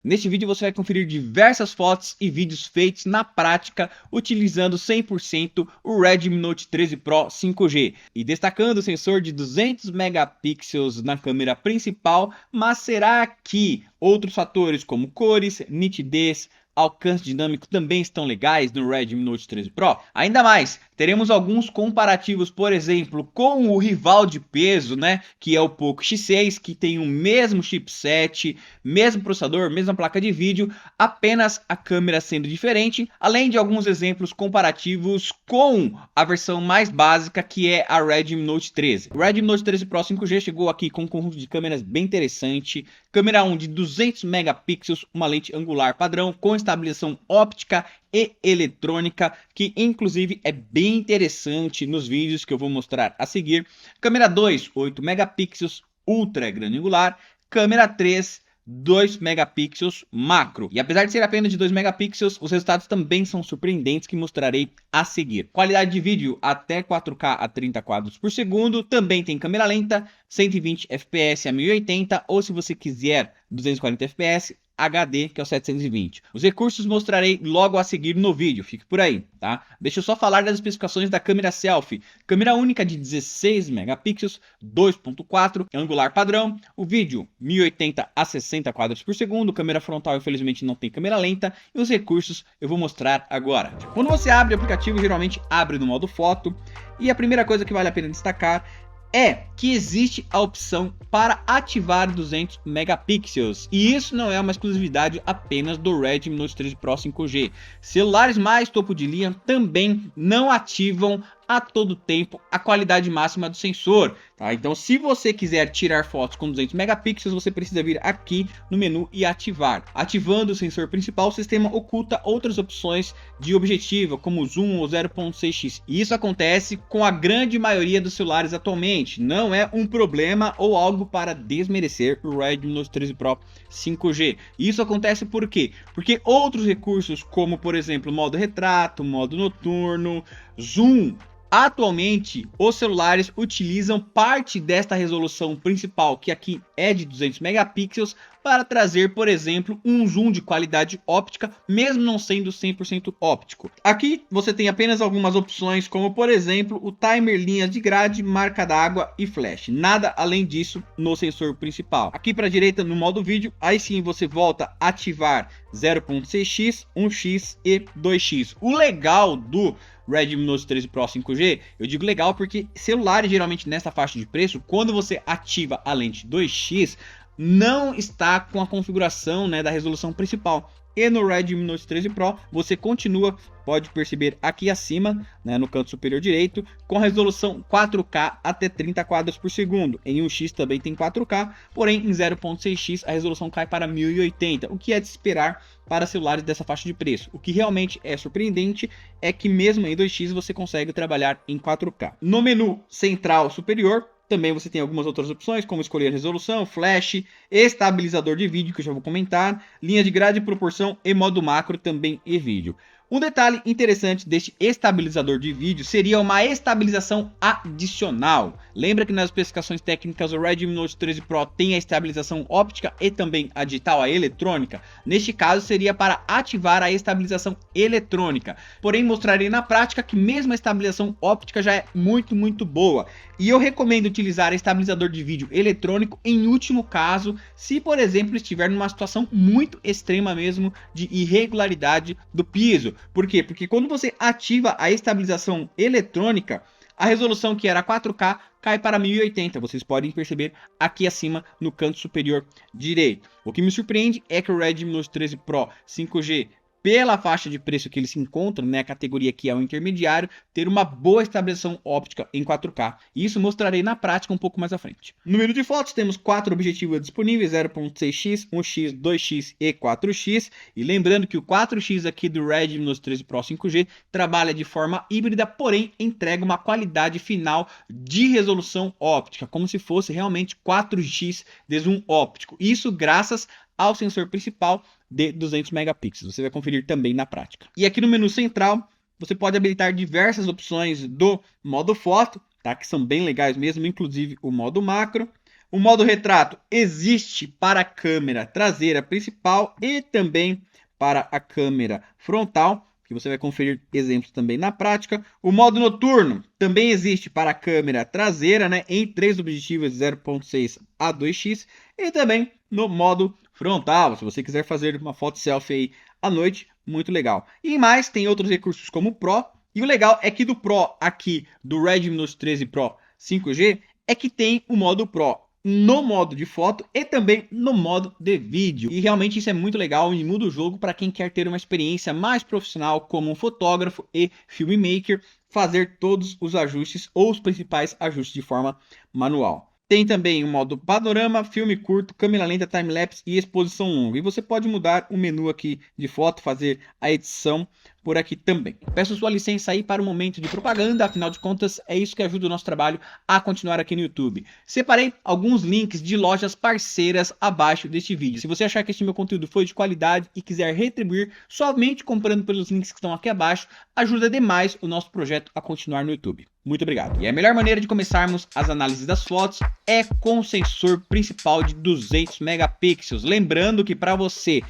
Neste vídeo você vai conferir diversas fotos e vídeos feitos na prática utilizando 100% o Redmi Note 13 Pro 5G e destacando o sensor de 200 megapixels na câmera principal, mas será que outros fatores como cores, nitidez, alcance dinâmico também estão legais no Redmi Note 13 Pro? Ainda mais, teremos alguns comparativos, por exemplo, com o rival de peso, que é o Poco X6, que tem o mesmo chipset, mesmo processador, mesma placa de vídeo, apenas a câmera sendo diferente, além de alguns exemplos comparativos com a versão mais básica, que é a Redmi Note 13. O Redmi Note 13 Pro 5G chegou aqui com um conjunto de câmeras bem interessante. Câmera 1 de 200 megapixels, uma lente angular padrão com estabilização óptica e eletrônica, que inclusive é bem interessante nos vídeos que eu vou mostrar a seguir. Câmera 2, 8 megapixels, ultra grande angular. Câmera 3, 2 megapixels macro. E apesar de ser apenas de 2 megapixels, os resultados também são surpreendentes, que mostrarei a seguir. Qualidade de vídeo até 4K a 30 quadros por segundo. Também tem câmera lenta, 120 fps a 1080, ou se você quiser 240 fps, HD, que é o 720. Os recursos mostrarei logo a seguir no vídeo, fique por aí, tá? Deixa eu só falar das especificações da câmera selfie. Câmera única de 16 megapixels, 2.4, angular padrão. O vídeo 1080 a 60 quadros por segundo. Câmera frontal, infelizmente, não tem câmera lenta. E os recursos eu vou mostrar agora. Quando você abre o aplicativo, geralmente abre no modo foto. E a primeira coisa que vale a pena destacar é que existe a opção para ativar 200 megapixels, e isso não é uma exclusividade apenas do Redmi Note 13 Pro 5G. Celulares mais topo de linha também não ativam a todo tempo a qualidade máxima do sensor, tá? Então, se você quiser tirar fotos com 200 megapixels, você precisa vir aqui no menu e ativar. Ativando o sensor principal, o sistema oculta outras opções de objetivo, como zoom ou 0.6x. E isso acontece com a grande maioria dos celulares atualmente. Não é um problema ou algo para desmerecer o Redmi Note 13 Pro 5G. Isso acontece por quê? Porque outros recursos, como por exemplo modo retrato, modo noturno, zoom, atualmente, os celulares utilizam parte desta resolução principal, que aqui é de 200 megapixels, para trazer, por exemplo, um zoom de qualidade óptica, mesmo não sendo 100% óptico. Aqui você tem apenas algumas opções, como por exemplo, o timer, linhas de grade, marca d'água e flash. Nada além disso no sensor principal. Aqui para a direita, no modo vídeo, aí sim você volta a ativar 0.6x, 1x e 2x. O legal do Redmi Note 13 Pro 5G, eu digo legal porque celulares geralmente nessa faixa de preço, quando você ativa a lente 2x, não está com a configuração da resolução principal. E no Redmi Note 13 Pro você continua, pode perceber aqui acima, no canto superior direito, com resolução 4K até 30 quadros por segundo. Em 1x também tem 4K, porém em 0.6x a resolução cai para 1080, o que é de esperar para celulares dessa faixa de preço. O que realmente é surpreendente é que mesmo em 2x você consegue trabalhar em 4K. No menu central superior, também você tem algumas outras opções, como escolher resolução, flash, estabilizador de vídeo, que eu já vou comentar, linha de grade, proporção e modo macro também e vídeo. Um detalhe interessante deste estabilizador de vídeo seria uma estabilização adicional. Lembra que nas especificações técnicas o Redmi Note 13 Pro tem a estabilização óptica e também a digital, a eletrônica? Neste caso seria para ativar a estabilização eletrônica. Porém, mostrarei na prática que mesmo a estabilização óptica já é muito boa. E eu recomendo utilizar estabilizador de vídeo eletrônico em último caso, se por exemplo estiver numa situação muito extrema mesmo de irregularidade do piso. Por quê? Porque quando você ativa a estabilização eletrônica, a resolução que era 4K cai para 1080, vocês podem perceber aqui acima no canto superior direito. O que me surpreende é que o Redmi Note 13 Pro 5G, pela faixa de preço que ele se encontra, a categoria que é o intermediário, ter uma boa estabilização óptica em 4K. E isso mostrarei na prática um pouco mais à frente. No menu de fotos temos 4 objetivos disponíveis, 0.6x, 1x, 2x e 4x. E lembrando que o 4x aqui do Redmi Note 13 Pro 5G trabalha de forma híbrida, porém entrega uma qualidade final de resolução óptica, como se fosse realmente 4x de zoom óptico. Isso graças ao sensor principal de 200 megapixels. Você vai conferir também na prática. E aqui no menu central, você pode habilitar diversas opções do modo foto, tá? Que são bem legais mesmo, inclusive o modo macro. O modo retrato existe para a câmera traseira principal e também para a câmera frontal, que você vai conferir exemplos também na prática. O modo noturno também existe para a câmera traseira, né, em 3 objetivos de 0.6 a 2x e também no modo frontal, se você quiser fazer uma foto selfie aí à noite, muito legal. E mais, tem outros recursos como o Pro, e o legal é que do Pro aqui, do Redmi Note 13 Pro 5G, é que tem o modo Pro no modo de foto e também no modo de vídeo. E realmente isso é muito legal e muda o jogo para quem quer ter uma experiência mais profissional como um fotógrafo e filmmaker, fazer todos os ajustes ou os principais ajustes de forma manual. Tem também o modo panorama, filme curto, câmera lenta, time-lapse e exposição longa. E você pode mudar o menu aqui de foto, fazer a edição por aqui também. Peço sua licença aí para o momento de propaganda, afinal de contas é isso que ajuda o nosso trabalho a continuar aqui no YouTube. Separei alguns links de lojas parceiras abaixo deste vídeo. Se você achar que este meu conteúdo foi de qualidade e quiser retribuir somente comprando pelos links que estão aqui abaixo, ajuda demais o nosso projeto a continuar no YouTube. Muito obrigado. E a melhor maneira de começarmos as análises das fotos é com o sensor principal de 200 megapixels. Lembrando que para você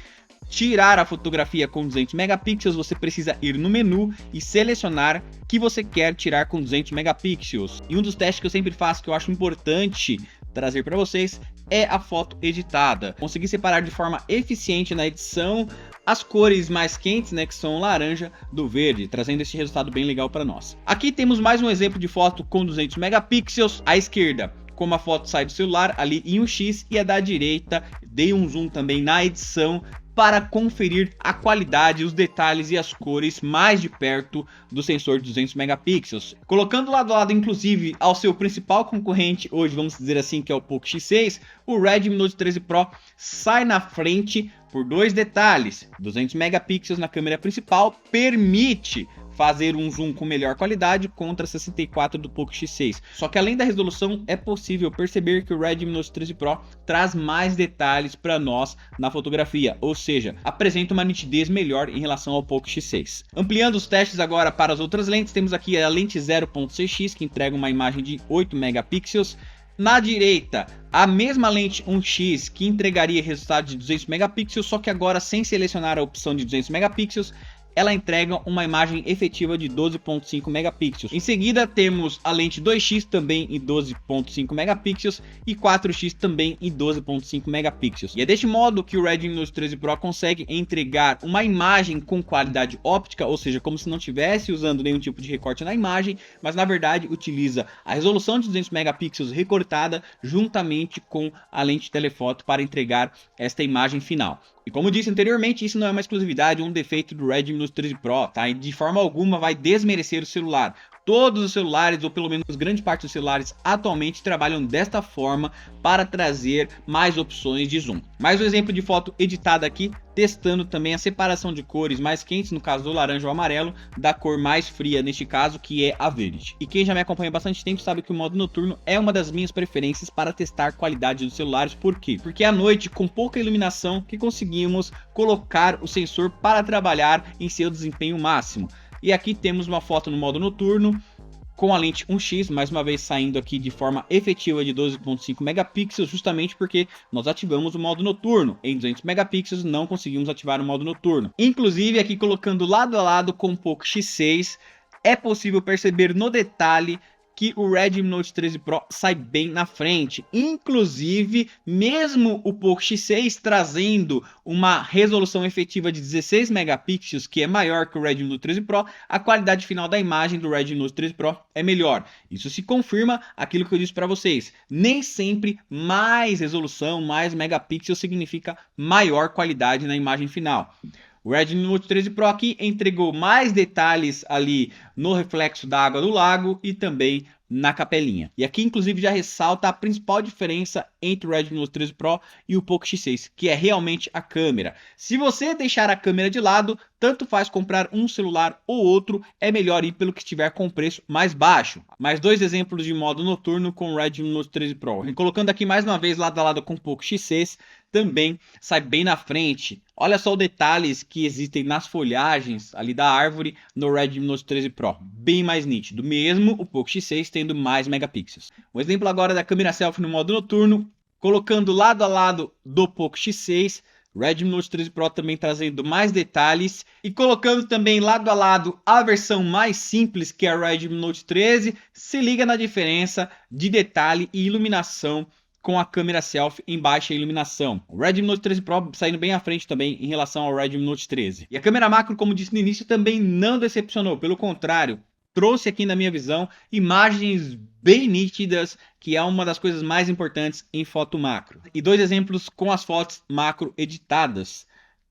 tirar a fotografia com 200 megapixels, você precisa ir no menu e selecionar que você quer tirar com 200 megapixels. E um dos testes que eu sempre faço, que eu acho importante trazer para vocês, é a foto editada. Consegui separar de forma eficiente na edição as cores mais quentes, né, que são o laranja do verde, trazendo esse resultado bem legal para nós. Aqui temos mais um exemplo de foto com 200 megapixels. À esquerda, como a foto sai do celular, ali em 1x, e a da direita, dei um zoom também na edição para conferir a qualidade, os detalhes e as cores mais de perto do sensor de 200 megapixels. Colocando lado a lado, inclusive, ao seu principal concorrente, hoje vamos dizer assim, que é o Poco X6, o Redmi Note 13 Pro sai na frente por dois detalhes. 200 megapixels na câmera principal permite fazer um zoom com melhor qualidade contra 64 do Poco X6. Só que além da resolução, é possível perceber que o Redmi Note 13 Pro traz mais detalhes para nós na fotografia, ou seja, apresenta uma nitidez melhor em relação ao Poco X6. Ampliando os testes agora para as outras lentes, temos aqui a lente 0.6x, que entrega uma imagem de 8 megapixels. Na direita, a mesma lente 1x que entregaria resultado de 200 megapixels, só que agora sem selecionar a opção de 200 megapixels, ela entrega uma imagem efetiva de 12.5 megapixels. Em seguida temos a lente 2x também em 12.5 megapixels e 4x também em 12.5 megapixels. E é deste modo que o Redmi Note 13 Pro consegue entregar uma imagem com qualidade óptica, ou seja, como se não estivesse usando nenhum tipo de recorte na imagem, mas na verdade utiliza a resolução de 200 megapixels recortada juntamente com a lente telefoto para entregar esta imagem final. E como disse anteriormente, isso não é uma exclusividade ou um defeito do Redmi Note 13 Pro, tá? E de forma alguma vai desmerecer o celular. Todos os celulares, ou pelo menos grande parte dos celulares atualmente, trabalham desta forma para trazer mais opções de zoom. Mais um exemplo de foto editada aqui, testando também a separação de cores mais quentes, no caso do laranja ou amarelo, da cor mais fria, neste caso, que é a verde. E quem já me acompanha há bastante tempo sabe que o modo noturno é uma das minhas preferências para testar a qualidade dos celulares. Por quê? Porque à noite, com pouca iluminação, que conseguimos colocar o sensor para trabalhar em seu desempenho máximo. E aqui temos uma foto no modo noturno com a lente 1x, mais uma vez saindo aqui de forma efetiva de 12.5 megapixels, justamente porque nós ativamos o modo noturno. Em 200 megapixels não conseguimos ativar o modo noturno. Inclusive aqui colocando lado a lado com o Poco X6, é possível perceber no detalhe que o Redmi Note 13 Pro sai bem na frente. Inclusive, mesmo o Poco X6 trazendo uma resolução efetiva de 16 megapixels, que é maior que o Redmi Note 13 Pro, a qualidade final da imagem do Redmi Note 13 Pro é melhor. Isso se confirma aquilo que eu disse para vocês. Nem sempre mais resolução, mais megapixels significa maior qualidade na imagem final. O Redmi Note 13 Pro aqui entregou mais detalhes ali no reflexo da água do lago e também na capelinha. E aqui inclusive já ressalta a principal diferença entre o Redmi Note 13 Pro e o Poco X6, que é realmente a câmera. Se você deixar a câmera de lado, tanto faz comprar um celular ou outro, é melhor ir pelo que estiver com preço mais baixo. Mais dois exemplos de modo noturno com o Redmi Note 13 Pro. E colocando aqui mais uma vez lado a lado com o Poco X6, também sai bem na frente. Olha só os detalhes que existem nas folhagens ali da árvore no Redmi Note 13 Pro. Pro, bem mais nítido, mesmo o Poco X6 tendo mais megapixels. Um exemplo agora da câmera selfie no modo noturno, colocando lado a lado do Poco X6, Redmi Note 13 Pro também trazendo mais detalhes e colocando também lado a lado a versão mais simples, que é a Redmi Note 13, se liga na diferença de detalhe e iluminação com a câmera selfie em baixa iluminação. O Redmi Note 13 Pro saindo bem à frente também em relação ao Redmi Note 13. E a câmera macro, como disse no início, também não decepcionou, pelo contrário, trouxe aqui na minha visão imagens bem nítidas, que é uma das coisas mais importantes em foto macro. E dois exemplos com as fotos macro editadas,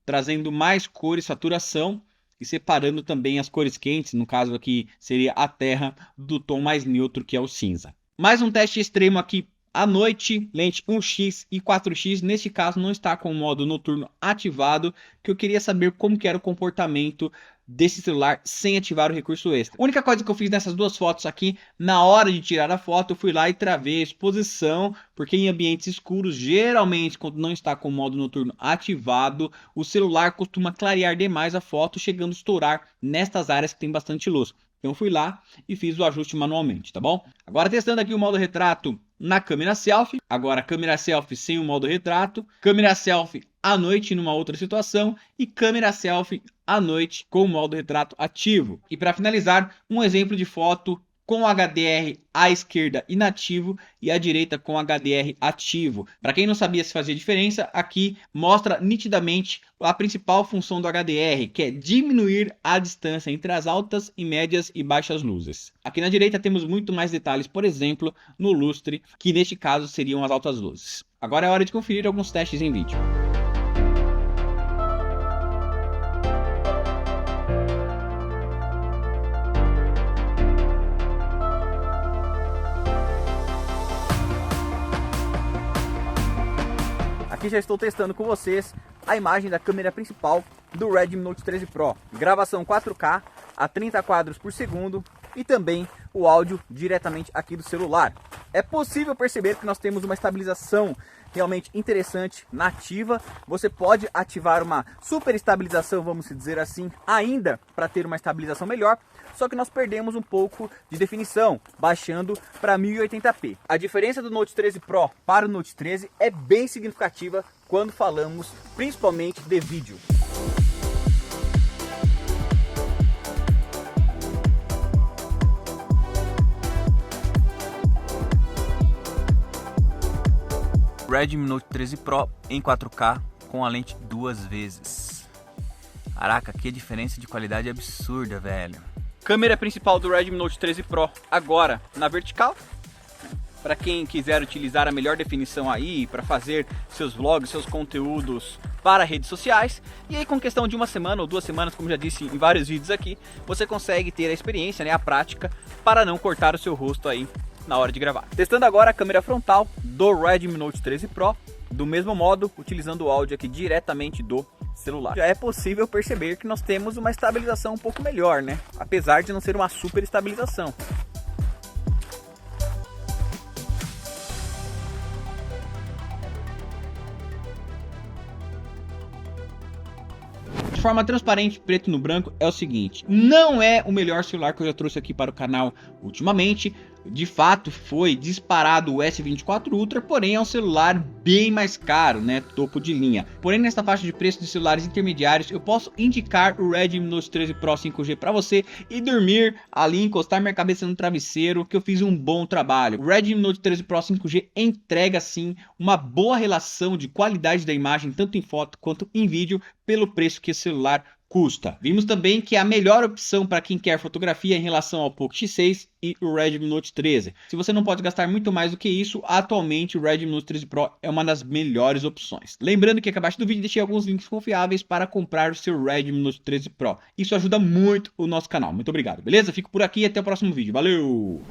trazendo mais cor e saturação e separando também as cores quentes, no caso aqui seria a terra, do tom mais neutro, que é o cinza. Mais um teste extremo aqui à noite, lente 1x e 4x, neste caso não está com o modo noturno ativado, que eu queria saber como que era o comportamento desse celular sem ativar o recurso extra. A única coisa que eu fiz nessas duas fotos aqui, na hora de tirar a foto, eu fui lá e travei a exposição, porque em ambientes escuros, geralmente quando não está com o modo noturno ativado, o celular costuma clarear demais a foto, chegando a estourar nestas áreas que tem bastante luz. Então eu fui lá e fiz o ajuste manualmente, tá bom? Agora testando aqui o modo retrato na câmera selfie. Agora câmera selfie sem o modo retrato. Câmera selfie à noite numa outra situação. E câmera selfie à noite com o modo retrato ativo. E para finalizar, um exemplo de foto com HDR à esquerda inativo e à direita com HDR ativo. Para quem não sabia se fazia diferença, aqui mostra nitidamente a principal função do HDR, que é diminuir a distância entre as altas e médias e baixas luzes. Aqui na direita temos muito mais detalhes, por exemplo, no lustre, que neste caso seriam as altas luzes. Agora é hora de conferir alguns testes em vídeo. Aqui já estou testando com vocês a imagem da câmera principal do Redmi Note 13 Pro. Gravação 4K a 30 quadros por segundo e também o áudio diretamente aqui do celular. É possível perceber que nós temos uma estabilização realmente interessante nativa. Você pode ativar uma super estabilização, vamos dizer assim, ainda para ter uma estabilização melhor, só que nós perdemos um pouco de definição, baixando para 1080p. A diferença do Note 13 Pro para o Note 13 é bem significativa quando falamos principalmente de vídeo. Redmi Note 13 Pro em 4K com a lente 2 vezes. Caraca, que diferença de qualidade absurda, velho. Câmera principal do Redmi Note 13 Pro agora na vertical. Para quem quiser utilizar a melhor definição aí para fazer seus vlogs, seus conteúdos para redes sociais. E aí com questão de uma semana ou 2 semanas, como já disse em vários vídeos aqui, você consegue ter a experiência, né, a prática, para não cortar o seu rosto aí na hora de gravar. Testando agora a câmera frontal do Redmi Note 13 Pro, do mesmo modo, utilizando o áudio aqui diretamente do celular. Já é possível perceber que nós temos uma estabilização um pouco melhor, né? Apesar de não ser uma super estabilização. De forma transparente, preto no branco, é o seguinte: não é o melhor celular que eu já trouxe aqui para o canal ultimamente. De fato, foi disparado o S24 Ultra, porém é um celular bem mais caro, né? Topo de linha. Porém, nesta faixa de preço de celulares intermediários, eu posso indicar o Redmi Note 13 Pro 5G para você e dormir ali, encostar minha cabeça no travesseiro, que eu fiz um bom trabalho. O Redmi Note 13 Pro 5G entrega, sim, uma boa relação de qualidade da imagem, tanto em foto quanto em vídeo, pelo preço que esse celular custa. Vimos também que é a melhor opção para quem quer fotografia em relação ao Poco X6 e o Redmi Note 13. Se você não pode gastar muito mais do que isso, atualmente o Redmi Note 13 Pro é uma das melhores opções. Lembrando que aqui abaixo do vídeo deixei alguns links confiáveis para comprar o seu Redmi Note 13 Pro. Isso ajuda muito o nosso canal. Muito obrigado, beleza? Fico por aqui e até o próximo vídeo. Valeu!